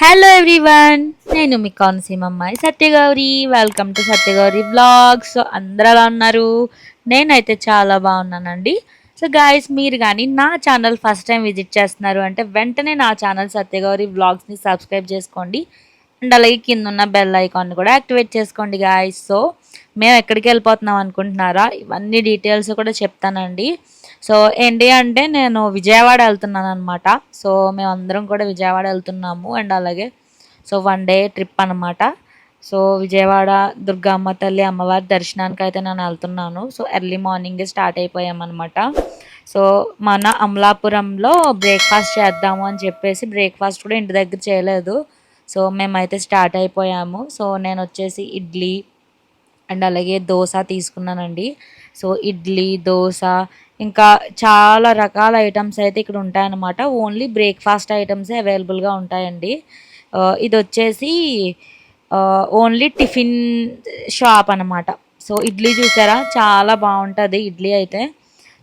Hello everyone, నేను మీ కోనసీమ అమ్మాయి Satyagowri. Welcome to Satyagowri vlogs. So అందరూ ఎలా ఉన్నారు? నేనైతే చాలా బాగున్నానండి. సో గాయస్, మీరు కానీ నా ఛానల్ ఫస్ట్ టైం విజిట్ చేస్తున్నారు అంటే వెంటనే నా ఛానల్ సత్యగౌరి వ్లాగ్స్ని సబ్స్క్రైబ్ చేసుకోండి. అండ్ అలాగే కింద ఉన్న బెల్ ఐకాన్ కూడా యాక్టివేట్ చేసుకోండి గాయస్. సో మేము ఎక్కడికి వెళ్ళిపోతున్నాం అనుకుంటున్నారా? ఇవన్నీ డీటెయిల్స్ కూడా చెప్తానండి. సో ఏంటి అంటే నేను విజయవాడ వెళ్తున్నాను అనమాట. సో మేమందరం కూడా విజయవాడ వెళ్తున్నాము. అండ్ అలాగే సో 1 డే ట్రిప్ అనమాట. సో విజయవాడ దుర్గమ్మ తల్లి అమ్మవారి దర్శనానికి అయితే నేను వెళ్తున్నాను. సో ఎర్లీ మార్నింగే స్టార్ట్ అయిపోయామన్నమాట. సో మన అమలాపురంలో బ్రేక్ఫాస్ట్ చేద్దాము అని చెప్పేసి బ్రేక్ఫాస్ట్ కూడా ఇంటి దగ్గర చేయలేదు. సో మేమైతే స్టార్ట్ అయిపోయాము. సో నేను వచ్చేసి ఇడ్లీ అండ్ అలాగే దోశ తీసుకున్నానండి. సో ఇడ్లీ, దోశ ఇంకా చాలా రకాల ఐటమ్స్ అయితే ఇక్కడ ఉంటాయన్నమాట. ఓన్లీ బ్రేక్ఫాస్ట్ ఐటమ్సే అవైలబుల్గా ఉంటాయండి. ఇది వచ్చేసి ఓన్లీ టిఫిన్ షాప్ అనమాట. సో ఇడ్లీ చూసారా, చాలా బాగుంటుంది ఇడ్లీ అయితే.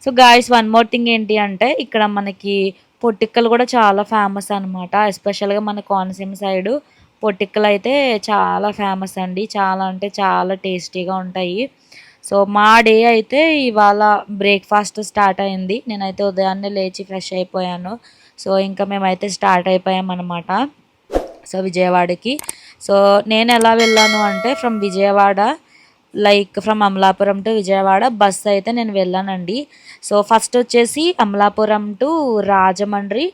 So guys, one more thing ఏంటి అంటే ఇక్కడ మనకి పొట్టిక్కలు కూడా చాలా ఫేమస్ అనమాట. ఎస్పెషల్గా మన కోనసీమ సైడు పొట్టిక్కలు అయితే చాలా ఫేమస్ అండి. చాలా అంటే చాలా టేస్టీగా ఉంటాయి. సో మా డే అయితే ఇవాళ బ్రేక్ఫాస్ట్ స్టార్ట్ అయింది. నేనైతే ఉదయాన్నే లేచి ఫ్రెష్ అయిపోయాను. సో ఇంకా మేమైతే స్టార్ట్ అయిపోయామన్నమాట సో విజయవాడకి. సో నేను ఎలా వెళ్ళాను అంటే from Vijayawada, like from Amalapuram to Vijayawada bus అయితే నేను వెళ్ళానండి. సో ఫస్ట్ వచ్చేసి అమలాపురం టు రాజమండ్రి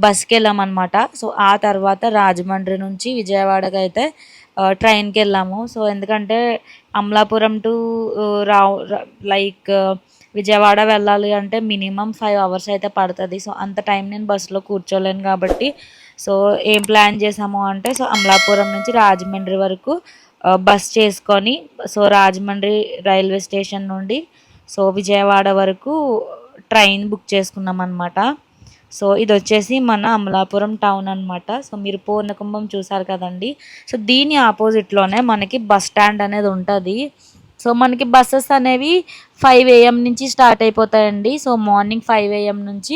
బస్కి వెళ్ళామన్నమాట. సో ఆ తర్వాత రాజమండ్రి నుంచి విజయవాడకి అయితే ట్రైన్కి వెళ్ళాము. సో ఎందుకంటే Amalapuram to Rao like Vijayawada వెళ్ళాలి అంటే మినిమం 5 hours అయితే పడుతుంది. సో అంత టైం నేను బస్సులో కూర్చోలేను కాబట్టి సో ఏం ప్లాన్ చేసాము అంటే సో అమలాపురం నుంచి రాజమండ్రి వరకు బస్ చేసుకొని సో రాజమండ్రి రైల్వే స్టేషన్ నుండి సో విజయవాడ వరకు ట్రైన్ బుక్ చేసుకున్నాం అనమాట. సో ఇది వచ్చేసి మన అమలాపురం టౌన్ అనమాట. సో మీరు పూర్ణకుంభం చూసారు కదండి. సో దీని ఆపోజిట్లోనే మనకి బస్ స్టాండ్ అనేది ఉంటుంది. సో మనకి బస్సెస్ అనేవి 5 AM నుంచి స్టార్ట్ అయిపోతాయండి. సో మార్నింగ్ 5 AM నుంచి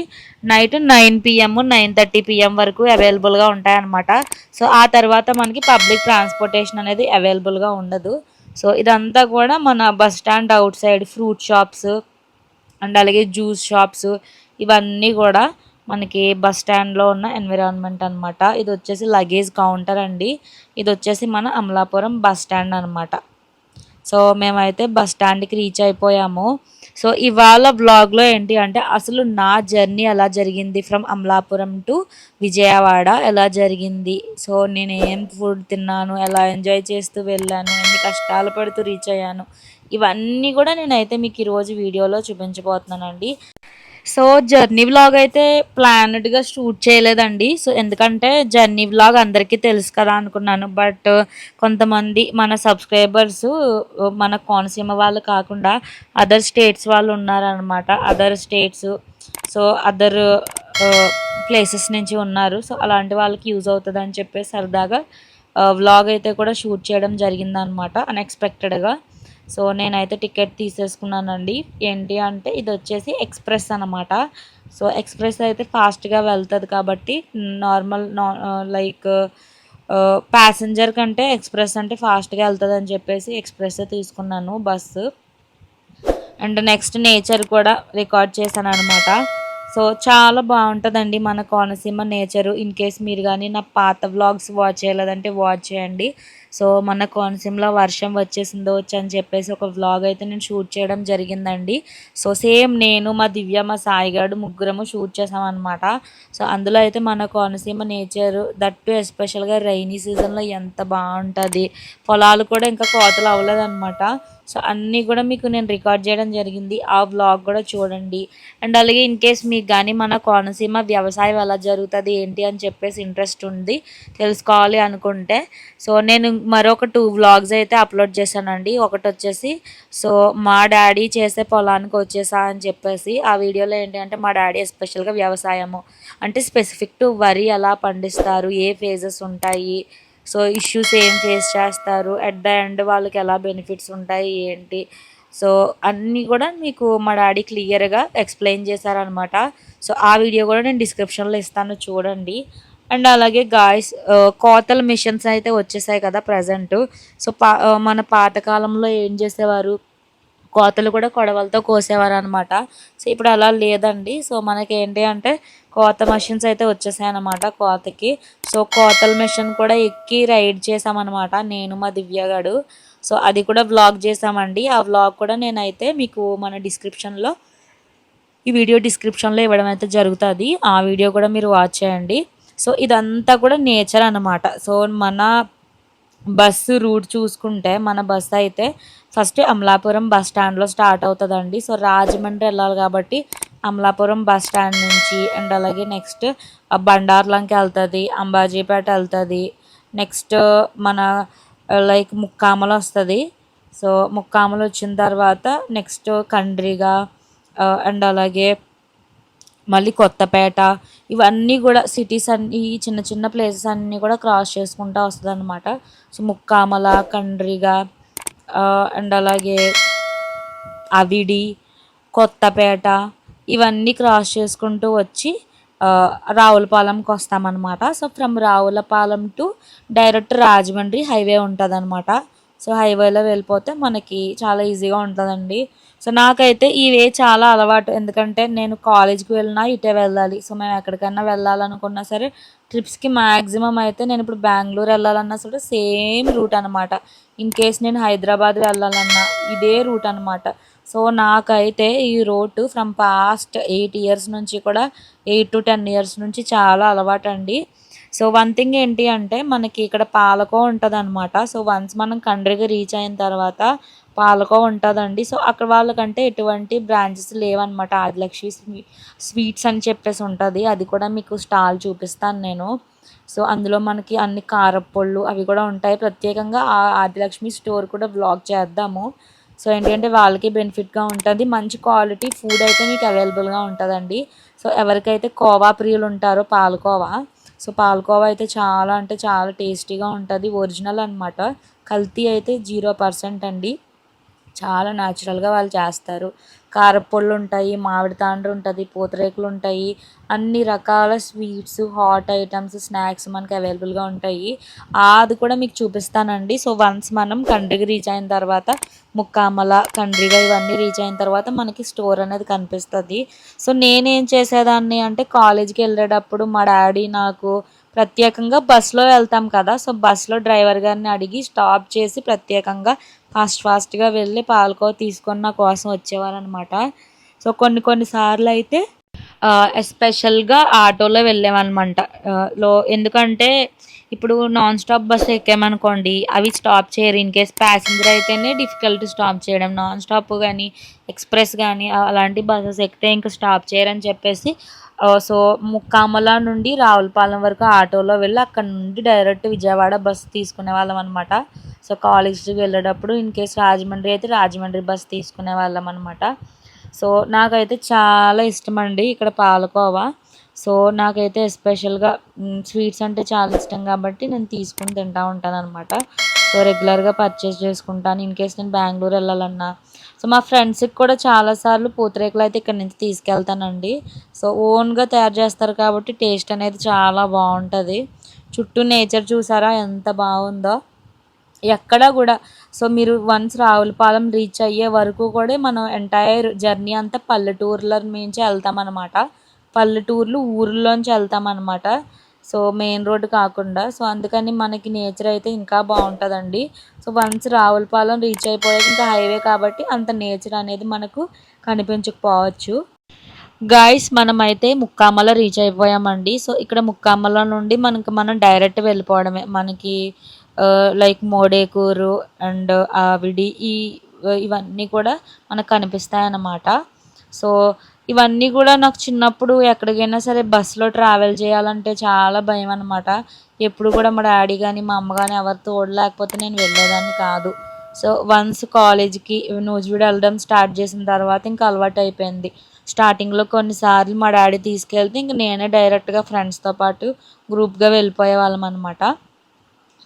నైట్ 9 PM 9:30 PM వరకు అవైలబుల్గా ఉంటాయన్నమాట. సో ఆ తర్వాత మనకి పబ్లిక్ ట్రాన్స్పోర్టేషన్ అనేది అవైలబుల్గా ఉండదు. సో ఇదంతా కూడా మన bus stand out side fruit shops and అలాగే జ్యూస్ షాప్స్ ఇవన్నీ కూడా మనకి బస్ స్టాండ్లో ఉన్న ఎన్విరాన్మెంట్ అనమాట. ఇది వచ్చేసి లగేజ్ కౌంటర్ అండి. ఇది వచ్చేసి మన అమలాపురం బస్ స్టాండ్ అనమాట. సో మేమైతే బస్ స్టాండ్కి రీచ్ అయిపోయాము. సో ఇవాళ వ్లాగ్లో ఏంటి అంటే అసలు నా జర్నీ ఎలా జరిగింది, ఫ్రమ్ అమలాపురం టు విజయవాడ ఎలా జరిగింది, సో నేను ఏం ఫుడ్ తిన్నాను, ఎలా ఎంజాయ్ చేస్తూ వెళ్ళాను, ఎన్ని కష్టాలు పడుతూ రీచ్ అయ్యాను, ఇవన్నీ కూడా నేనైతే మీకు ఈరోజు వీడియోలో చూపించబోతున్నానండి. సో జర్నీ వ్లాగ్ అయితే ప్లానెడ్గా షూట్ చేయలేదండి. సో ఎందుకంటే జర్నీ వ్లాగ్ అందరికీ తెలుసు కదా అనుకున్నాను. బట్ కొంతమంది మన సబ్స్క్రైబర్స్ మన కోనసీమ వాళ్ళు కాకుండా అదర్ స్టేట్స్ వాళ్ళు ఉన్నారనమాట. Other states so other places నుంచి ఉన్నారు. సో అలాంటి వాళ్ళకి యూజ్ అవుతుంది అని చెప్పేసి సరదాగా వ్లాగ్ అయితే కూడా షూట్ చేయడం జరిగిందనమాట అన్ఎక్స్పెక్టెడ్గా. సో నేనైతే టికెట్ తీసేసుకున్నానండి. ఏంటి అంటే ఇది వచ్చేసి ఎక్స్ప్రెస్ అనమాట. సో ఎక్స్ప్రెస్ అయితే ఫాస్ట్గా వెళ్తుంది కాబట్టి నార్మల్ లైక్ ప్యాసింజర్ కంటే ఎక్స్ప్రెస్ అంటే ఫాస్ట్గా వెళ్తుంది అని చెప్పేసి ఎక్స్ప్రెస్ తీసుకున్నాను బస్సు. అండ్ నెక్స్ట్ నేచర్ కూడా రికార్డ్ చేశాను అనమాట. సో చాలా బాగుంటుందండి మన కోనసీమ నేచరు. ఇన్ కేస్ మీరు కానీ నా పాత వ్లాగ్స్ వాచ్ చేయలేదంటే వాచ్ చేయండి. సో మన కోనసీమలో వర్షం వచ్చేసిందో అని చెప్పేసి ఒక వ్లాగ్ అయితే నేను షూట్ చేయడం జరిగిందండి. సో సేమ్ నేను మా దివ్య మా సాయిగాడు ముగ్గురము షూట్ చేసామన్నమాట. సో అందులో అయితే మన కోనసీమ నేచరు దట్టు ఎస్పెషల్గా రైనీ సీజన్లో ఎంత బాగుంటుంది. పొలాలు కూడా ఇంకా కోతలు అవ్వలేదన్నమాట. సో అన్నీ కూడా మీకు నేను రికార్డ్ చేయడం జరిగింది. ఆ వ్లాగ్ కూడా చూడండి. అండ్ అలాగే ఇన్ కేస్ మీకు కానీ మన కోనసీమ వ్యవసాయం ఎలా జరుగుతుంది ఏంటి అని చెప్పేసి ఇంట్రెస్ట్ ఉంది తెలుసుకోవాలి అనుకుంటే సో నేను మరొక 2 వ్లాగ్స్ అయితే అప్లోడ్ చేశానండి. ఒకటి వచ్చేసి సో మా డాడీ చేసే పొలానికి వచ్చేసా అని చెప్పేసి ఆ వీడియోలో ఏంటి అంటే మా డాడీ ఎస్పెషల్గా వ్యవసాయము అంటే స్పెసిఫిక్ టు వరి ఎలా పండిస్తారు, ఏ ఫేజెస్ ఉంటాయి, సో ఇష్యూస్ ఏం ఫేస్ చేస్తారు, ఎట్ ద ఎండ్ వాళ్ళకి ఎలా బెనిఫిట్స్ ఉంటాయి ఏంటి, సో అన్నీ కూడా మీకు మా డాడీ క్లియర్గా ఎక్స్ప్లెయిన్ చేశారనమాట. సో ఆ వీడియో కూడా నేను డిస్క్రిప్షన్లో ఇస్తాను చూడండి. అండ్ అలాగే గాయస్ కోతల మిషన్స్ అయితే వచ్చేసాయి కదా ప్రజెంట్. సో మన పాతకాలంలో ఏం చేసేవారు, కోతలు కూడా కొడవలతో కోసేవారు అనమాట. సో ఇప్పుడు అలా లేదండి. సో మనకి ఏంటి అంటే కోత మెషిన్స్ అయితే వచ్చేసాయి అనమాట కోతకి. సో కోతల మెషిన్ కూడా ఎక్కి రైడ్ చేసామన్నమాట నేను మా దివ్యగాడు. సో అది కూడా వ్లాగ్ చేసామండి. ఆ వ్లాగ్ కూడా నేనైతే మీకు మన డిస్క్రిప్షన్లో, ఈ వీడియో డిస్క్రిప్షన్లో ఇవ్వడం అయితే జరుగుతుంది. ఆ వీడియో కూడా మీరు వాచ్ చేయండి. సో ఇదంతా కూడా నేచర్ అనమాట. సో మన బస్సు రూట్ చూసుకుంటే మన బస్సు అయితే ఫస్ట్ అమలాపురం బస్ స్టాండ్లో స్టార్ట్ అవుతుందండి. సో రాజమండ్రి వెళ్ళాలి కాబట్టి అమలాపురం బస్ స్టాండ్ నుంచి అండ్ అలాగే నెక్స్ట్ బండార్లంకి వెళ్తుంది, అంబాజీపేట వెళ్తుంది, నెక్స్ట్ మన లైక్ ముక్కామలు వస్తుంది. సో ముక్కామలు వచ్చిన తర్వాత నెక్స్ట్ కండ్రిగా అండ్ అలాగే మళ్ళీ కొత్తపేట, ఇవన్నీ కూడా సిటీస్ అన్నీ, ఈ చిన్న చిన్న ప్లేసెస్ అన్నీ కూడా క్రాస్ చేసుకుంటూ వస్తుంది అనమాట. సో ముక్కామల, కండ్రిగా అండ్ అలాగే అవిడి, కొత్తపేట, ఇవన్నీ క్రాస్ చేసుకుంటూ వచ్చి రావులపాలెంకి వస్తామన్నమాట. So from Ravulapalem to direct Rajahmundry highway ఉంటుంది అనమాట. సో హైవేలో వెళ్ళిపోతే మనకి చాలా ఈజీగా ఉంటుందండి. సో నాకైతే ఈ వే చాలా అలవాటు, ఎందుకంటే నేను కాలేజ్కి వెళ్ళినా ఇటే వెళ్ళాలి. సో మేము ఎక్కడికైనా వెళ్ళాలనుకున్నా సరే ట్రిప్స్కి మ్యాక్సిమం అయితే నేను ఇప్పుడు బెంగళూరు వెళ్ళాలన్నా సరే సేమ్ రూట్ అనమాట. ఇన్ కేస్ నేను హైదరాబాద్ వెళ్ళాలన్నా ఇదే రూట్ అనమాట. సో నాకైతే ఈ రోడ్డు ఫ్రమ్ పాస్ట్ 8 ఇయర్స్ నుంచి కూడా 8 to 10 ఇయర్స్ నుంచి చాలా అలవాటు అండి. సో వన్ థింగ్ ఏంటి అంటే మనకి ఇక్కడ పాలకో ఉంటుంది అనమాట. సో వన్స్ మనం కండ్రికి రీచ్ అయిన తర్వాత పాలకో ఉంటుందండి. సో అక్కడ వాళ్ళకంటే ఎటువంటి బ్రాంచెస్ లేవన్నమాట. ఆదిలక్ష్మి స్వీట్స్ అని చెప్పేసి ఉంటుంది, అది కూడా మీకు స్టాల్ చూపిస్తాను నేను. సో అందులో మనకి అన్ని కారప్పొళ్ళు అవి కూడా ఉంటాయి. ప్రత్యేకంగా ఆ ఆదిలక్ష్మి స్టోర్ కూడా బ్లాగ్ చేద్దాము. సో ఏంటంటే వాళ్ళకి బెనిఫిట్గా ఉంటుంది, మంచి క్వాలిటీ ఫుడ్ అయితే మీకు అవైలబుల్గా ఉంటుందండి. సో ఎవరికైతే కోవా ప్రియులు ఉంటారో పాలకోవా, సో పాలకోవా అయితే చాలా అంటే చాలా టేస్టీగా ఉంటుంది, ఒరిజినల్ అనమాట. కల్తీ అయితే 0% అండి, చాలా న్యాచురల్గా వాళ్ళు చేస్తారు. కారపొళ్ళు ఉంటాయి, మామిడి తాండ్రు ఉంటుంది, పూతరేకులు ఉంటాయి, అన్ని రకాల స్వీట్స్, హాట్ ఐటమ్స్, స్నాక్స్ మనకి అవైలబుల్గా ఉంటాయి. అది కూడా మీకు చూపిస్తానండి. సో వన్స్ మనం కండ్రికి రీచ్ అయిన తర్వాత ముక్కామల, కండ్రిగా ఇవన్నీ రీచ్ అయిన తర్వాత మనకి స్టోర్ అనేది కనిపిస్తుంది. సో నేనేం చేసేదాన్ని అంటే కాలేజీకి వెళ్ళేటప్పుడు మా డాడీ నాకు ప్రత్యేకంగా బస్సులో వెళ్తాం కదా, సో బస్సులో డ్రైవర్ గారిని అడిగి స్టాప్ చేసి ప్రత్యేకంగా ఫాస్ట్గా వెళ్ళి పాలకోవ తీసుకొని నా కోసం వచ్చేవారు అనమాట. సో కొన్ని సార్లు అయితే ఎస్పెషల్గా ఆటోలో వెళ్ళామన్నమాట. ఎందుకంటే ఇప్పుడు నాన్ స్టాప్ బస్సు ఎక్కామనుకోండి అవి స్టాప్ చేయరు. ఇన్ కేస్ ప్యాసింజర్ అయితేనే డిఫికల్ట్ స్టాప్ చేయడం, నాన్ స్టాప్ కానీ ఎక్స్ప్రెస్ కానీ అలాంటి బస్సెస్ ఎక్కితే ఇంకా స్టాప్ చేయరని చెప్పేసి సో ముక్కామల నుండి రావులపాలెం వరకు ఆటోలో వెళ్ళి అక్కడ నుండి డైరెక్ట్ విజయవాడ బస్సు తీసుకునే వాళ్ళం అనమాట. సో కాలేజ్కి వెళ్ళేటప్పుడు ఇన్ కేస్ రాజమండ్రి అయితే రాజమండ్రి బస్సు తీసుకునే వాళ్ళం అనమాట. సో నాకైతే చాలా ఇష్టం అండి ఇక్కడ పాలకోవా. సో నాకైతే ఎస్పెషల్గా స్వీట్స్ అంటే చాలా ఇష్టం కాబట్టి నేను తీసుకుని తింటూ ఉంటాను అనమాట. సో రెగ్యులర్గా పర్చేస్ చేసుకుంటాను ఇన్ కేస్ నేను బెంగళూరు వెళ్ళాలన్నా. సో మా ఫ్రెండ్స్కి కూడా చాలాసార్లు పూతరేకులు అయితే ఇక్కడ నుంచి తీసుకెళ్తానండి. సో ఓన్గా తయారు చేస్తారు కాబట్టి టేస్ట్ అనేది చాలా బాగుంటుంది. చుట్టూ నేచర్ చూసారా ఎంత బాగుందో, ఎక్కడ కూడా. సో మీరు వన్స్ రావులపాలెం రీచ్ అయ్యే వరకు కూడా మనం ఎంటైర్ జర్నీ అంతా పల్లెటూర్ల నుంచి వెళ్తామన్నమాట. పల్లెటూర్లు ఊర్లోంచి వెళ్తామన్నమాట. సో మెయిన్ రోడ్డు కాకుండా. సో అందుకని మనకి నేచర్ అయితే ఇంకా బాగుంటుందండి. సో వన్స్ రావులపాలెం రీచ్ అయిపోయాక ఇంకా హైవే కాబట్టి అంత నేచర్ అనేది మనకు కనిపించకపోవచ్చు. గాయస్ మనమైతే ముక్కామల రీచ్ అయిపోయామండి. సో ఇక్కడ ముక్కామల నుండి మనం డైరెక్ట్ వెళ్ళిపోవడమే. మనకి లైక్ మోడేకూరు అండ్ ఆవిడి ఇవన్నీ కూడా మనకు కనిపిస్తాయి అన్నమాట. సో ఇవన్నీ కూడా నాకు చిన్నప్పుడు ఎక్కడికైనా సరే బస్సులో ట్రావెల్ చేయాలంటే చాలా భయం అనమాట. ఎప్పుడు కూడా మా డాడీ కానీ మా అమ్మ కానీ ఎవరు తోడు లేకపోతే నేను వెళ్ళేదాన్ని కాదు. సో వన్స్ కాలేజ్కి నూజివీడు వెళ్ళడం స్టార్ట్ చేసిన తర్వాత ఇంకా అలవాటు అయిపోయింది. స్టార్టింగ్లో కొన్నిసార్లు మా డాడీ తీసుకెళ్తే ఇంక నేనే డైరెక్ట్గా ఫ్రెండ్స్తో పాటు గ్రూప్గా వెళ్ళిపోయే వాళ్ళం అనమాట.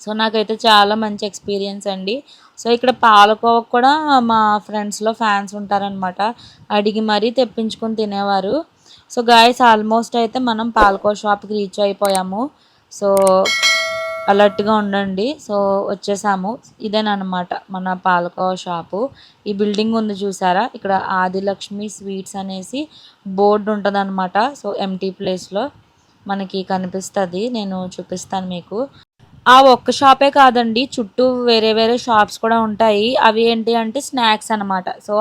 సో నాకైతే చాలా మంచి ఎక్స్పీరియన్స్ అండి. సో ఇక్కడ పాలకోవ కూడా మా ఫ్రెండ్స్లో ఫ్యాన్స్ ఉంటారనమాట, అడిగి మరీ తెప్పించుకొని తినేవారు. సో గాయస్ ఆల్మోస్ట్ అయితే మనం పాలకోవ షాప్కి రీచ్ అయిపోయాము. సో అలర్ట్గా ఉండండి. సో వచ్చేసాము. ఇదేనమాట మన పాలకోవా షాపు. ఈ బిల్డింగ్ ఉంది చూసారా, ఇక్కడ ఆదిలక్ష్మి స్వీట్స్ అనేసి బోర్డు ఉంటుందన్నమాట. సో ఎంటీ ప్లేస్లో మనకి కనిపిస్తుంది, నేను చూపిస్తాను మీకు. ఆ ఒక్క షాపే కాదండి, చుట్టూ వేరే వేరే షాప్స్ కూడా ఉంటాయి. అవి ఏంటి అంటే స్నాక్స్ అనమాట. సో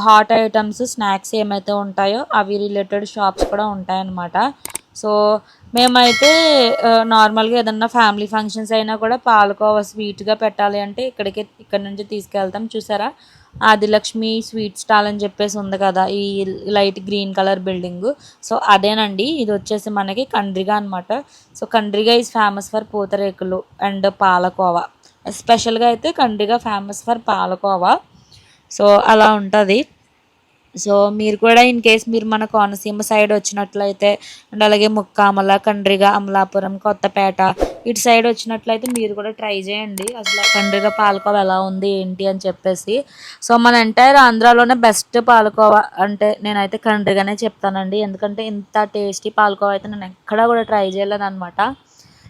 హాట్ ఐటమ్స్ స్నాక్స్ ఏమైతే ఉంటాయో అవి రిలేటెడ్ షాప్స్ కూడా ఉంటాయన్నమాట. సో మేమైతే నార్మల్గా ఏదన్నా ఫ్యామిలీ ఫంక్షన్స్ అయినా కూడా పాలకోవా స్వీట్గా పెట్టాలి అంటే ఇక్కడ నుంచి తీసుకెళ్తాం. చూసారా, ఆదిలక్ష్మి స్వీట్ స్టాల్ అని చెప్పేసి ఉంది కదా, ఈ light green colour building. So అదేనండి, ఇది వచ్చేసి మనకి కండ్రిగా అనమాట. So Kandriga is famous for pootharekulu and palakova. ఎస్పెషల్గా అయితే Kandriga famous for palakova. So అలా ఉంటుంది. సో మీరు కూడా ఇన్ కేస్ మీరు మన కోనసీమ సైడ్ వచ్చినట్లయితే అండ్ అలాగే ముక్కామల, కండ్రిగ, అమలాపురం, కొత్తపేట ఇటు సైడ్ వచ్చినట్లయితే మీరు కూడా ట్రై చేయండి. అసలు కండ్రిగ పాలకోవా ఎలా ఉంది ఏంటి అని చెప్పేసి. సో మన ఎంటైర్ ఆంధ్రాలోనే బెస్ట్ పాలకోవా అంటే నేనైతే కండ్రిగానే చెప్తానండి. ఎందుకంటే ఇంత టేస్టీ పాలకోవా అయితే నేను ఎక్కడా కూడా ట్రై చేయలేను అనమాట.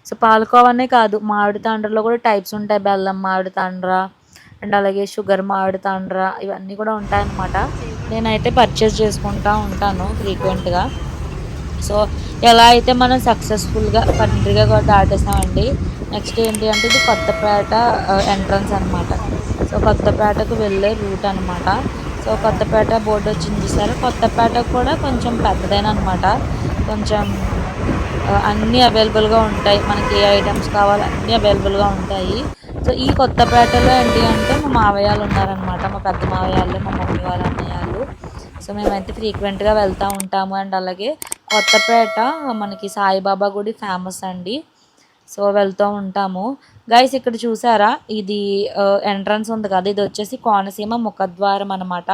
సో పాలకోవానే కాదు, మామిడి తాండ్రలో కూడా టైప్స్ ఉంటాయి. బెల్లం మామిడి తాండ్ర అండ్ అలాగే షుగర్ మామిడి తాండ్ర ఇవన్నీ కూడా ఉంటాయన్నమాట. నేనైతే పర్చేస్ చేసుకుంటూ ఉంటాను ఫ్రీక్వెంట్గా. సో ఎలా అయితే మనం సక్సెస్ఫుల్గా కంట్రీగా కూడా దాటేసామండి. నెక్స్ట్ ఏంటి అంటే ఇది కొత్తపేట ఎంట్రన్స్ అనమాట. సో కొత్తపేటకు వెళ్ళే రూట్ అనమాట. సో కొత్తపేట బోర్డు వచ్చింది చూసారా, కొత్తపేట కూడా కొంచెం పెద్దదైన అనమాట. కొంచెం అన్నీ అవైలబుల్గా ఉంటాయి, మనకి ఏ ఐటమ్స్ కావాలో అన్నీ అవైలబుల్గా ఉంటాయి. సో ఈ కొత్తపేటలో ఏంటి అంటే మా మావయ్యలు ఉన్నారనమాట, మా పెద్ద మావయ్యాలు, మా మమ్మీ వాళ్ళ అన్నయ్యాలు. సో మేమైతే ఫ్రీక్వెంట్గా వెళ్తూ ఉంటాము. అండ్ అలాగే కొత్తపేట మనకి సాయిబాబా గుడి ఫేమస్ అండి. సో వెళ్తూ ఉంటాము. గైస్ ఇక్కడ చూసారా, ఇది ఎంట్రన్స్ ఉంది కదా, ఇది వచ్చేసి కోనసీమ ముఖద్వారం అనమాట.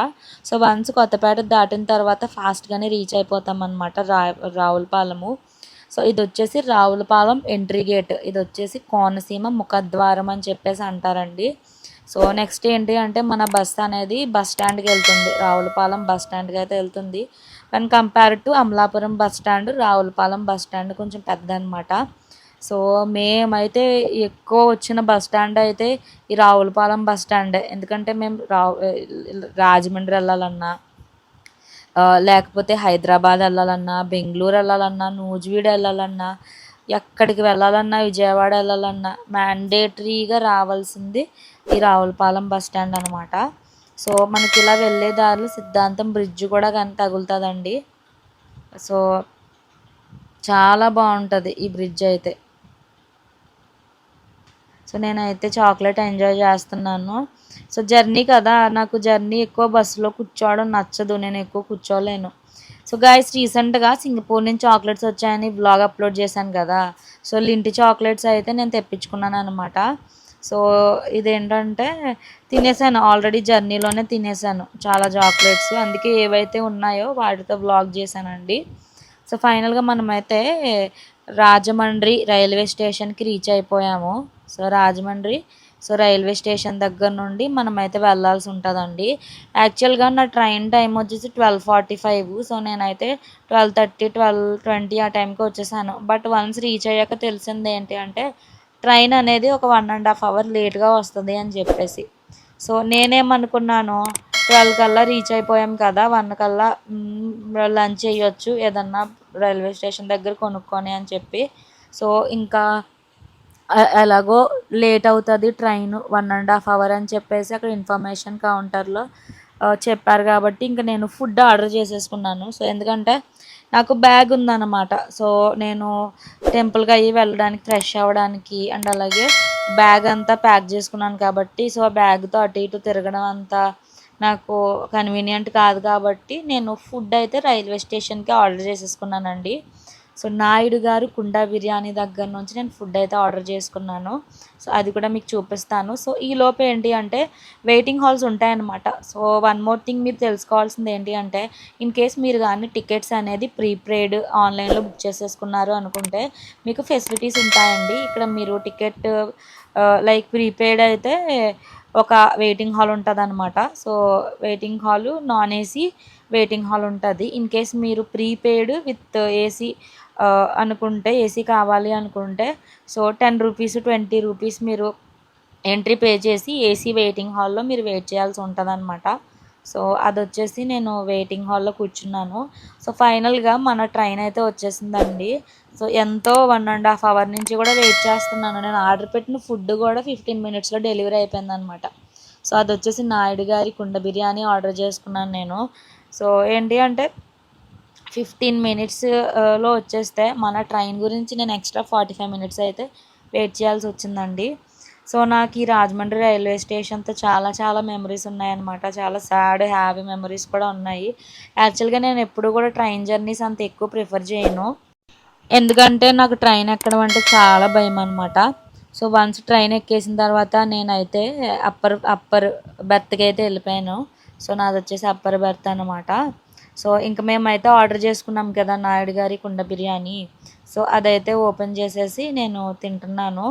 సో వన్స్ కొత్తపేట దాటిన తర్వాత ఫాస్ట్గానే రీచ్ అయిపోతాం అనమాట రావులపాలెము. సో ఇది వచ్చేసి రావులపాలెం ఎంట్రీ గేట్, ఇది వచ్చేసి కోనసీమ ముఖద్వారం అని చెప్పేసి అంటారండి. సో నెక్స్ట్ ఏంటి అంటే మన బస్ అనేది బస్ స్టాండ్కి వెళ్తుంది, రావులపాలెం బస్ స్టాండ్కి అయితే వెళ్తుంది. కానీ compare to Amalapuram bus stand, Ravulapalem bus stand కొంచెం పెద్ద అనమాట. సో మేమైతే ఎక్కువ వచ్చిన బస్ స్టాండ్ అయితే ఈ రావులపాలెం బస్ స్టాండే. ఎందుకంటే మేము రాజమండ్రి వెళ్ళాలన్నా, లేకపోతే హైదరాబాద్ వెళ్ళాలన్నా, బెంగళూరు వెళ్ళాలన్నా, నూజివీడు వెళ్ళాలన్నా, ఎక్కడికి వెళ్ళాలన్నా, విజయవాడ వెళ్ళాలన్నా మ్యాండేటరీగా రావాల్సింది ఈ రావులపాలెం బస్ స్టాండ్ అనమాట. సో మనకి ఇలా వెళ్ళే దారిలో సిద్ధాంతం బ్రిడ్జ్ కూడా కానీ తగులుతుందండి. సో చాలా బాగుంటుంది ఈ బ్రిడ్జ్ అయితే. సో నేనైతే చాక్లెట్ ఎంజాయ్ చేస్తున్నాను. సో జర్నీ కదా, నాకు జర్నీ ఎక్కువ బస్సులో కూర్చోవడం నచ్చదు, నేను ఎక్కువ కూర్చోలేను. సో గైస్ రీసెంట్గా సింగపూర్ నుంచి చాక్లెట్స్ వచ్చాయని బ్లాగ్ అప్లోడ్ చేశాను కదా, సో లింటి చాక్లెట్స్ అయితే నేను తెప్పించుకున్నాను అనమాట. సో ఇదేంటంటే తినేసాను, ఆల్రెడీ జర్నీలోనే తినేసాను చాలా చాక్లెట్స్, అందుకే ఏవైతే ఉన్నాయో వాటితో బ్లాగ్ చేశానండి. సో ఫైనల్గా మనమైతే రాజమండ్రి రైల్వే స్టేషన్కి రీచ్ అయిపోయాము. సో రాజమండ్రి రైల్వే స్టేషన్ దగ్గర నుండి మనమైతే వెళ్ళాల్సి ఉంటుందండి. యాక్చువల్గా నా ట్రైన్ టైం వచ్చేసి 12:45. సో నేనైతే 12:30, 12:20 ఆ టైంకి వచ్చేసాను. బట్ వన్స్ రీచ్ అయ్యాక తెలిసింది ఏంటి అంటే ట్రైన్ అనేది ఒక 1.5 అవర్ లేట్గా వస్తుంది అని చెప్పేసి. సో నేనేమనుకున్నాను, 12 కల్లా రీచ్ అయిపోయాం కదా, 1 కల్లా లంచ్ చేయొచ్చు ఏదన్నా రైల్వే స్టేషన్ దగ్గర కొనుక్కొని అని చెప్పి. సో ఇంకా ఎలాగో లేట్ అవుతుంది ట్రైన్ 1.5 అవర్ అని చెప్పేసి అక్కడ ఇన్ఫర్మేషన్ కౌంటర్లో చెప్పారు కాబట్టి ఇంకా నేను ఫుడ్ ఆర్డర్ చేసేసుకున్నాను. సో ఎందుకంటే నాకు బ్యాగ్ ఉందన్నమాట. సో నేను టెంపుల్కి అయ్యి వెళ్ళడానికి, ఫ్రెష్ అవ్వడానికి అండ్ అలాగే బ్యాగ్ అంతా ప్యాక్ చేసుకున్నాను కాబట్టి, సో ఆ బ్యాగ్తో అటు ఇటు తిరగడం అంతా నాకు కన్వీనియంట్ కాదు కాబట్టి నేను ఫుడ్ అయితే రైల్వే స్టేషన్కి ఆర్డర్ చేసేసుకున్నానండి. సో నాయుడు గారు కుండ బిర్యానీ దగ్గర నుంచి నేను ఫుడ్ అయితే ఆర్డర్ చేసుకున్నాను. సో అది కూడా మీకు చూపిస్తాను. సో ఈ లోపు ఏంటి అంటే వెయిటింగ్ హాల్స్ ఉంటాయన్నమాట. సో వన్ మోర్ థింగ్ మీరు తెలుసుకోవాల్సింది ఏంటి అంటే ఇన్ కేస్ మీరు కానీ టికెట్స్ అనేది ప్రీపెయిడ్ ఆన్లైన్లో బుక్ చేసేసుకున్నారు అనుకుంటే మీకు ఫెసిలిటీస్ ఉంటాయండి. ఇక్కడ మీరు టికెట్ లైక్ ప్రీపెయిడ్ అయితే ఒక వెయిటింగ్ హాల్ ఉంటుంది అనమాట. So waiting hall non AC waiting hall ఉంటుంది. ఇన్ కేస్ మీరు ప్రీపెయిడ్ విత్ ఏసీ అనుకుంటే, ఏసీ కావాలి అనుకుంటే సో 10 రూపీస్ 20 రూపీస్ మీరు ఎంట్రీ పే చేసి ఏసీ వెయిటింగ్ హాల్లో మీరు వెయిట్ చేయాల్సి ఉంటుందన్నమాట. సో అదొచ్చేసి నేను వెయిటింగ్ హాల్లో కూర్చున్నాను. సో ఫైనల్గా మన ట్రైన్ అయితే వచ్చేసిందండి. సో ఎంతో 1.5 అవర్ నుంచి కూడా వెయిట్ చేస్తున్నాను. నేను ఆర్డర్ పెట్టిన ఫుడ్ కూడా 15 మినిట్స్లో డెలివరీ అయిపోయిందనమాట. సో అది వచ్చేసి నాయుడు గారి కుండ బిర్యానీ ఆర్డర్ చేసుకున్నాను నేను. సో ఏంటి అంటే 15 మినిట్స్లో వచ్చేస్తే మన ట్రైన్ గురించి నేను ఎక్స్ట్రా 45 మినిట్స్ అయితే వెయిట్ చేయాల్సి వచ్చిందండి. సో నాకు ఈ రాజమండ్రి రైల్వే స్టేషన్తో చాలా చాలా మెమరీస్ ఉన్నాయన్నమాట. చాలా సాడ్ హ్యాపీ మెమరీస్ కూడా ఉన్నాయి. యాక్చువల్గా నేను ఎప్పుడు కూడా ట్రైన్ జర్నీస్ అంత ఎక్కువ ప్రిఫర్ చేయను, ఎందుకంటే నాకు ట్రైన్ ఎక్కడం అంటే చాలా భయం అనమాట. సో వన్స్ ట్రైన్ ఎక్కేసిన తర్వాత నేనైతే అప్పర్ బెర్త్కి అయితే వెళ్ళిపోయాను. సో నాది వచ్చేసి అప్పర్ బెర్త్ అనమాట. సో ఇంక మేమైతే ఆర్డర్ చేసుకున్నాం కదా నాయుడు గారి కుండ బిర్యానీ. సో అదైతే ఓపెన్ చేసేసి నేను తింటున్నాను.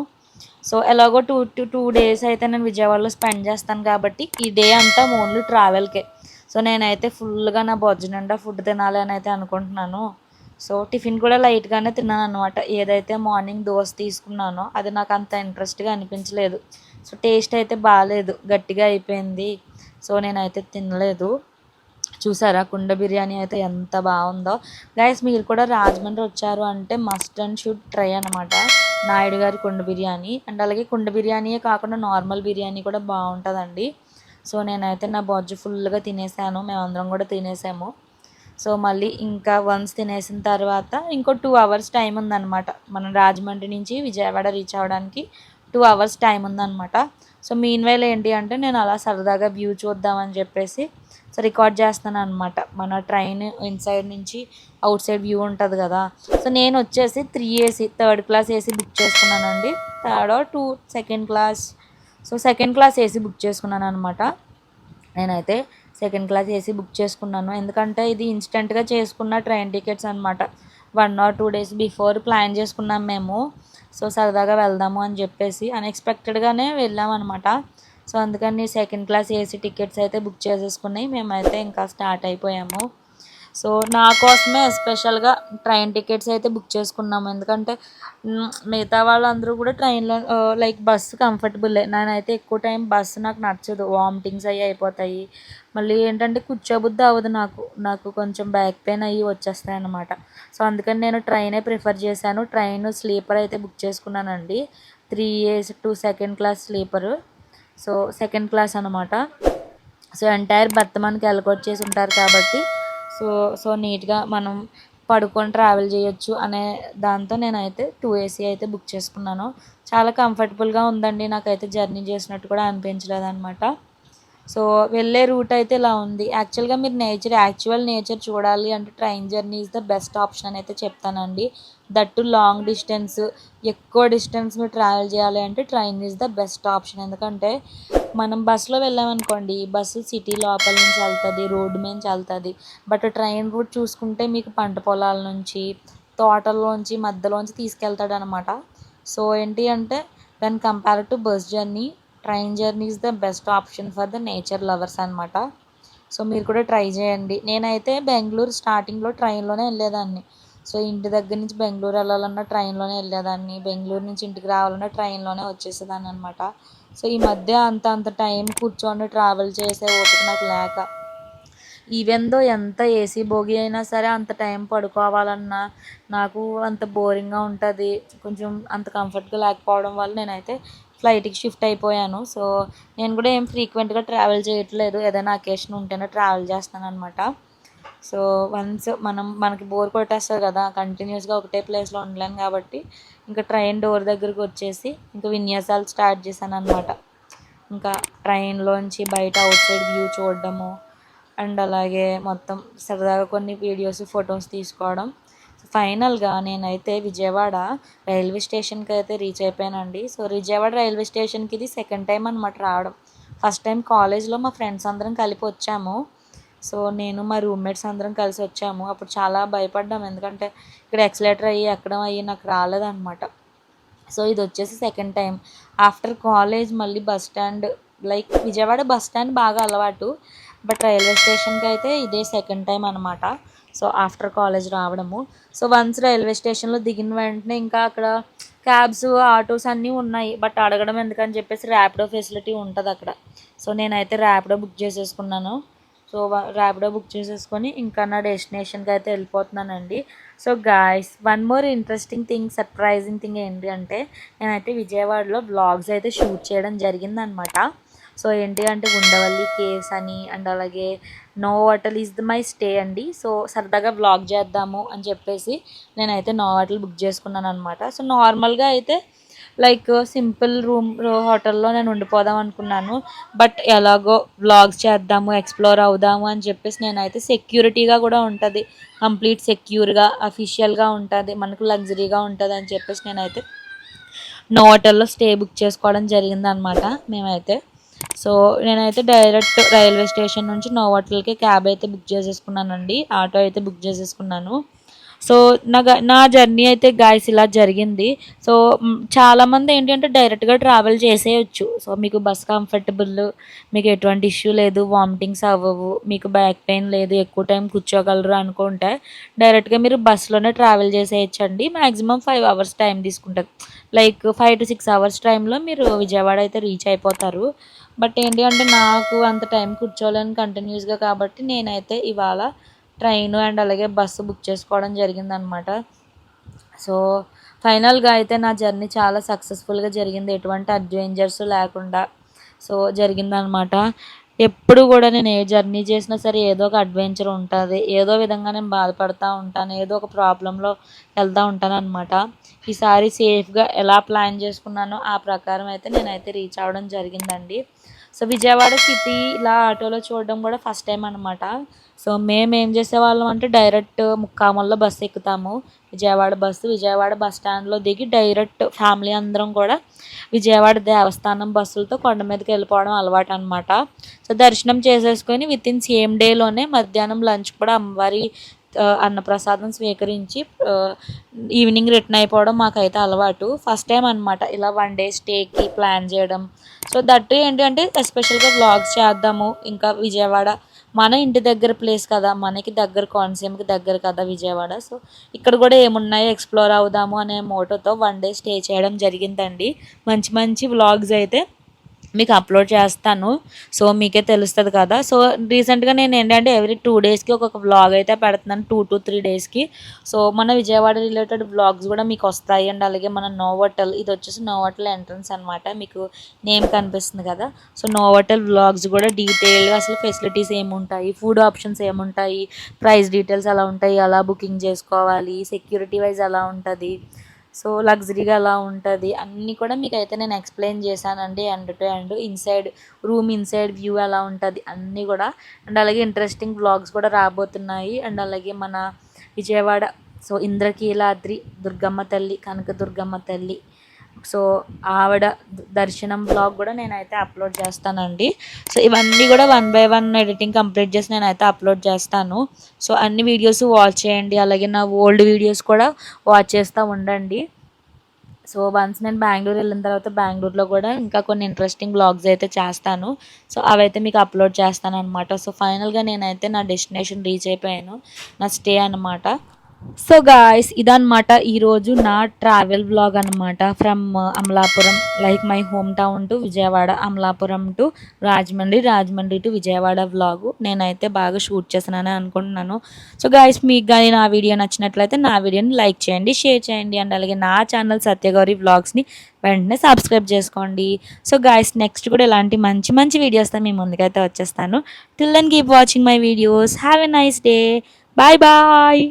సో ఎలాగో టూ డేస్ అయితే నేను విజయవాడలో స్పెండ్ చేస్తాను కాబట్టి ఈ డే అంతా ఓన్లీ ట్రావెల్కే. సో నేనైతే ఫుల్గా నా బొజ్జు నిండా ఫుడ్ తినాలి అని అయితే అనుకుంటున్నాను. సో టిఫిన్ కూడా లైట్గానే తిన్నాను అనమాట. ఏదైతే మార్నింగ్ దోశ తీసుకున్నానో అది నాకు అంత ఇంట్రెస్ట్గా అనిపించలేదు. సో టేస్ట్ అయితే బాగాలేదు, గట్టిగా అయిపోయింది. సో నేనైతే తినలేదు. చూసారా కుండ బిర్యానీ అయితే ఎంత బాగుందో. గైస్ మీరు కూడా రాజమండ్రి వచ్చారు అంటే మస్ట్ అండ్ షుడ్ ట్రై అనమాట నాయుడు గారి కుండ బిర్యానీ. అండ్ అలాగే కుండ బిర్యానీయే కాకుండా నార్మల్ బిర్యానీ కూడా బాగుంటుందండి. సో నేనైతే నా బొజ్జు ఫుల్గా తినేసాను, మేమందరం కూడా తినేసాము. సో మళ్ళీ ఇంకా వన్స్ తినేసిన తర్వాత ఇంకో 2 అవర్స్ టైం ఉందన్నమాట. మనం రాజమండ్రి నుంచి విజయవాడ రీచ్ అవ్వడానికి 2 అవర్స్ టైం ఉందన్నమాట. సో మీన్వైల్ ఏంటి అంటే నేను అలా సరదాగా వ్యూ చూద్దామని చెప్పేసి సో రికార్డ్ చేస్తాను అనమాట. మన ట్రైన్ ఇన్సైడ్ నుంచి అవుట్ సైడ్ వ్యూ ఉంటుంది కదా. సో నేను వచ్చేసి 3 AC third class AC book చేసుకున్నానండి. Second class. So second class AC book చేసుకున్నాను అనమాట. నేనైతే సెకండ్ క్లాస్ ఏసీ బుక్ చేసుకున్నాను, ఎందుకంటే ఇది ఇన్స్టెంట్గా చేసుకున్న ట్రైన్ టికెట్స్ అనమాట. 1 or 2 డేస్ బిఫోర్ ప్లాన్ చేసుకున్నాం మేము. సో సరదాగా వెళ్దాము అని చెప్పేసి అన్ఎక్స్పెక్టెడ్గానే వెళ్ళామన్నమాట. సో అందుకని సెకండ్ క్లాస్ ఏసీ టికెట్స్ అయితే బుక్ చేసేసుకున్నాయి. మేమైతే ఇంకా స్టార్ట్ అయిపోయాము. సో నా కోసమే ఎస్పెషల్గా ట్రైన్ టికెట్స్ అయితే బుక్ చేసుకున్నాము, ఎందుకంటే మిగతా వాళ్ళందరూ కూడా ట్రైన్లో లైక్ బస్సు కంఫర్టబుల్లే. నేనైతే ఎక్కువ టైం బస్సు నాకు నచ్చదు, వామిటింగ్స్ అయ్యి అయిపోతాయి. మళ్ళీ ఏంటంటే కూర్చోబుద్ధి అవ్వదు నాకు కొంచెం బ్యాక్ పెయిన్ అయ్యి వచ్చేస్తాయి అన్నమాట. సో అందుకని నేను ట్రైనే ప్రిఫర్ చేశాను. ట్రైన్ స్లీపర్ అయితే బుక్ చేసుకున్నానండి. 3 As 2 second class sleeper. So second class అనమాట. సో ఎంటైర్ బర్త్ మనకి ఎలకొట్ చేసి ఉంటారు కాబట్టి సో నీట్గా మనం పడుకొని ట్రావెల్ చేయొచ్చు అనే దాంతో నేనైతే 2 ఏసీ అయితే బుక్ చేసుకున్నాను. చాలా కంఫర్టబుల్గా ఉందండి, నాకైతే జర్నీ చేసినట్టు కూడా అనిపించలేదు అనమాట. సో వెళ్ళే రూట్ అయితే ఇలా ఉంది. యాక్చువల్గా మీరు యాక్చువల్ నేచర్ చూడాలి అంటే train journey is the best option అని అయితే చెప్తానండి. దట్టు లాంగ్ డిస్టెన్స్, ఎక్కువ డిస్టెన్స్ మీరు ట్రావెల్ చేయాలి అంటే train is the best option. ఎందుకంటే మనం బస్సులో వెళ్ళామనుకోండి, బస్సు సిటీ లోపల నుంచి వెళ్తుంది, రోడ్డు మీద వెళ్తుంది. బట్ ట్రైన్ రూట్ చూసుకుంటే మీకు పంట పొలాల నుంచి, తోటల్లోంచి, మధ్యలోంచి తీసుకెళ్తాడు అనమాట. సో ఏంటి అంటే when compare to bus journey, train journey is the best option for the nature lovers అనమాట. సో మీరు కూడా ట్రై చేయండి. నేనైతే బెంగళూరు స్టార్టింగ్లో ట్రైన్లోనే వెళ్ళేదాన్ని. సో ఇంటి దగ్గర నుంచి బెంగళూరు వెళ్ళాలన్నా ట్రైన్లోనే వెళ్ళేదాన్ని, బెంగళూరు నుంచి ఇంటికి రావాలన్నా ట్రైన్లోనే వచ్చేసేదాన్ని అనమాట. సో ఈ మధ్య అంత టైం కూర్చొని ట్రావెల్ చేసే ఓపిక నాకు లేక, ఈవెన్ దో ఎంత ఏసీ బోగి అయినా సరే అంత టైం పడుకోవాలన్నా నాకు అంత బోరింగ్గా ఉంటుంది. కొంచెం అంత కంఫర్ట్గా లేకపోవడం వల్ల నేనైతే ఫ్లైట్కి షిఫ్ట్ అయిపోయాను. సో నేను కూడా ఏం ఫ్రీక్వెంట్గా ట్రావెల్ చేయట్లేదు, ఏదైనా అకేషన్ ఉంటేనే ట్రావెల్ చేస్తాను అనమాట. సో వన్స్ మనకి బోర్ కొట్టేస్తుంది కదా, కంటిన్యూస్గా ఒకటే ప్లేస్లో ఉండలేను కాబట్టి ఇంకా ట్రైన్ డోర్ దగ్గరికి వచ్చేసి ఇంకా విన్యాసాలు స్టార్ట్ చేశాను అనమాట. ఇంకా ట్రైన్లోంచి బయట అవుట్ సైడ్ వ్యూ చూడడము, అండ్ అలాగే మొత్తం సరదాగా కొన్ని వీడియోస్ ఫొటోస్ తీసుకోవడం. ఫైనల్గా నేనైతే విజయవాడ రైల్వే స్టేషన్కి అయితే రీచ్ అయిపోయానండి. సో విజయవాడ రైల్వే స్టేషన్కి ఇది సెకండ్ టైం అనమాట రావడం. ఫస్ట్ టైం కాలేజ్లో మా ఫ్రెండ్స్ అందరం కలిపి వచ్చాము. సో నేను మా రూమ్మేట్స్ అందరం కలిసి వచ్చాము. అప్పుడు చాలా భయపడ్డాము, ఎందుకంటే ఇక్కడ ఎక్సలేటర్ అయ్యి ఎక్కడం అయ్యి నాకు రాలేదన్నమాట. సో ఇది వచ్చేసి సెకండ్ టైం ఆఫ్టర్ కాలేజ్. మళ్ళీ bus stand, like Vijayawada bus stand బాగా అలవాటు, బట్ రైల్వే స్టేషన్కి అయితే ఇదే సెకండ్ టైం అనమాట. సో ఆఫ్టర్ కాలేజ్ రావడము. సో వన్స్ రైల్వే స్టేషన్లో దిగిన వెంటనే ఇంకా అక్కడ క్యాబ్స్ ఆటోస్ అన్నీ ఉన్నాయి. బట్ అడగడం ఎందుకని చెప్పేసి ర్యాపిడో ఫెసిలిటీ ఉంటుంది అక్కడ. సో నేనైతే ర్యాపిడో బుక్ చేసేసుకున్నాను. సో ర్యాపిడో బుక్ చేసేసుకొని ఇంకా నా డెస్టినేషన్కి అయితే వెళ్ళిపోతున్నానండి. So guys, one more interesting thing, surprising thing ఏంటి అంటే నేనైతే విజయవాడలో వ్లాగ్స్ అయితే షూట్ చేయడం జరిగిందనమాట. సో ఏంటి అంటే ఉండవల్లి కేవ్స్ అని అండ్ అలాగే నోవాటల్ ఈజ్ మై స్టే అండి. సో సరదాగా వ్లాగ్ చేద్దాము అని చెప్పేసి నేనైతే నోవాటల్ బుక్ చేసుకున్నాను అనమాట. సో నార్మల్గా అయితే లైక్ సింపుల్ రూమ్ హోటల్లో నేను ఉండిపోదాం అనుకున్నాను. బట్ ఎలాగో వ్లాగ్స్ చేద్దాము, ఎక్స్ప్లోర్ అవుదాము అని చెప్పేసి నేనైతే సెక్యూరిటీగా కూడా ఉంటుంది, కంప్లీట్ సెక్యూర్గా అఫీషియల్గా ఉంటుంది, మనకు లగ్జరీగా ఉంటుంది అని చెప్పేసి నేనైతే నోవాటల్లో స్టే బుక్ చేసుకోవడం జరిగిందనమాట మేమైతే. సో నేనైతే డైరెక్ట్ రైల్వే స్టేషన్ నుంచి నోవాటల్కి క్యాబ్ అయితే బుక్ చేసేసుకున్నానండి, ఆటో అయితే బుక్ చేసేసుకున్నాను. సో నా జర్నీ అయితే గాయస్ ఇలా జరిగింది. సో చాలామంది ఏంటంటే డైరెక్ట్గా ట్రావెల్ చేసేయచ్చు. సో మీకు బస్ కంఫర్టబుల్, మీకు ఎటువంటి ఇష్యూ లేదు, వామిటింగ్స్ అవ్వవు, మీకు బ్యాక్ పెయిన్ లేదు, ఎక్కువ టైం కూర్చోగలరు అనుకుంటే డైరెక్ట్గా మీరు బస్సులోనే ట్రావెల్ చేసేయచ్చండి. మ్యాక్సిమం 5 అవర్స్ టైం తీసుకుంటుంది. లైక్ 5 to 6 అవర్స్ టైంలో మీరు విజయవాడ అయితే రీచ్ అయిపోతారు. బట్ ఏంటి అంటే నాకు అంత టైం కూర్చోలేను కంటిన్యూస్గా, కాబట్టి నేనైతే ఇవాళ ట్రైన్ అండ్ అలాగే బస్సు బుక్ చేసుకోవడం జరిగిందనమాట. సో ఫైనల్గా అయితే నా జర్నీ చాలా సక్సెస్ఫుల్గా జరిగింది, ఎటువంటి అడ్వెంచర్స్ లేకుండా సో జరిగిందనమాట. ఎప్పుడు కూడా నేను ఏ జర్నీ చేసినా సరే ఏదో ఒక అడ్వెంచర్ ఉంటుంది, ఏదో విధంగా నేను బాధపడుతూ ఉంటాను, ఏదో ఒక ప్రాబ్లంలో వెళ్తూ ఉంటాను అనమాట. ఈసారి సేఫ్గా ఎలా ప్లాన్ చేసుకున్నానో ఆ ప్రకారం అయితే నేనైతే రీచ్ అవ్వడం జరిగిందండి. సో విజయవాడ సిటీ ఇలా ఆటోలో చూడడం కూడా ఫస్ట్ టైం అనమాట. సో మేము ఏం చేసేవాళ్ళం అంటే డైరెక్ట్ ముక్కామల్లో బస్సు ఎక్కుతాము, విజయవాడ విజయవాడ బస్ స్టాండ్లో దిగి డైరెక్ట్ ఫ్యామిలీ అందరం కూడా విజయవాడ దేవస్థానం బస్సులతో కొండ మీదకి వెళ్ళిపోవడం అలవాటు అనమాట. సో దర్శనం చేసేసుకొని వితిన్ సేమ్ డేలోనే మధ్యాహ్నం లంచ్ కూడా అమ్మవారి అన్నప్రసాదం స్వీకరించి ఈవినింగ్ రిటర్న్ అయిపోవడం మాకైతే అలవాటు. ఫస్ట్ టైం అనమాట ఇలా 1 day స్టేకి ప్లాన్ చేయడం. సో దట్టు ఏంటి అంటే ఎస్పెషల్గా వ్లాగ్స్ చేద్దాము, ఇంకా విజయవాడ మన ఇంటి దగ్గర ప్లేస్ కదా, మనకి దగ్గర, కోనసీమకి దగ్గర కదా విజయవాడ. సో ఇక్కడ కూడా ఏమున్నాయో ఎక్స్ప్లోర్ అవుదాము అనే మోటోతో 1 day స్టే చేయడం జరిగిందండి. మంచి మంచి వ్లాగ్స్ అయితే మీకు అప్లోడ్ చేస్తాను, సో మీకే తెలుస్తుంది కదా. సో రీసెంట్గా నేను ఏంటంటే ఎవ్రీ 2 daysకి ఒక్కొక్క వ్లాగ్ అయితే పెడుతున్నాను, 2 to 3 daysకి. సో మన విజయవాడ రిలేటెడ్ వ్లాగ్స్ కూడా మీకు వస్తాయి. అండ్ అలాగే మన నోవాటల్, ఇది వచ్చేసి నోవాటల్ ఎంట్రన్స్ అనమాట, మీకు నేమ్ కనిపిస్తుంది కదా. సో నోవాటల్ వ్లాగ్స్ కూడా డీటెయిల్గా అసలు ఫెసిలిటీస్ ఏముంటాయి, ఫుడ్ ఆప్షన్స్ ఏముంటాయి, ప్రైస్ డీటెయిల్స్ ఎలా ఉంటాయి, ఎలా బుకింగ్ చేసుకోవాలి, సెక్యూరిటీ వైజ్ ఎలా ఉంటుంది, సో లగ్జరీగా ఎలా ఉంటుంది అన్నీ కూడా మీకు అయితే నేను ఎక్స్ప్లెయిన్ చేశానండి. End to end room inside view ఎలా ఉంటుంది అన్నీ కూడా. అండ్ అలాగే ఇంట్రెస్టింగ్ వ్లాగ్స్ కూడా రాబోతున్నాయి. అండ్ అలాగే మన విజయవాడ సో ఇంద్రకీలాద్రి దుర్గమ్మ తల్లి, కనకదుర్గమ్మ తల్లి, సో ఆవిడ దర్శనం బ్లాగ్ కూడా నేనైతే అప్లోడ్ చేస్తానండి. సో ఇవన్నీ కూడా 1 by 1 ఎడిటింగ్ కంప్లీట్ చేసి నేనైతే అప్లోడ్ చేస్తాను. సో అన్ని వీడియోస్ వాచ్ చేయండి, అలాగే నా ఓల్డ్ వీడియోస్ కూడా వాచ్ చేస్తూ ఉండండి. సో వన్స్ నేను బెంగళూరు వెళ్ళిన తర్వాత బెంగళూరులో కూడా ఇంకా కొన్ని ఇంట్రెస్టింగ్ బ్లాగ్స్ అయితే చేస్తాను. సో అవైతే మీకు అప్లోడ్ చేస్తాను అనమాట. సో ఫైనల్గా నేనైతే నా డెస్టినేషన్ రీచ్ అయిపోయాను, నా స్టే అనమాట. సో గాయస్, ఇదనమాట ఈరోజు నా ట్రావెల్ వ్లాగ్ అనమాట. From Amalapuram, like my home town to Vijayawada, Amalapuram to Rajahmundry to Vijayawada vlog నేనైతే బాగా షూట్ చేశానని అనుకుంటున్నాను. సో గాయస్, మీకు కానీ నా వీడియో నచ్చినట్లయితే నా వీడియోని లైక్ చేయండి, షేర్ చేయండి, అండ్ అలాగే నా ఛానల్ సత్యగౌరి వ్లాగ్స్ని వెంటనే సబ్స్క్రైబ్ చేసుకోండి. సో గాయస్, నెక్స్ట్ కూడా ఇలాంటి మంచి మంచి వీడియోస్తో మీ ముందుకైతే వచ్చేస్తాను. Till then keep watching my videos. Have a nice day. Bye bye.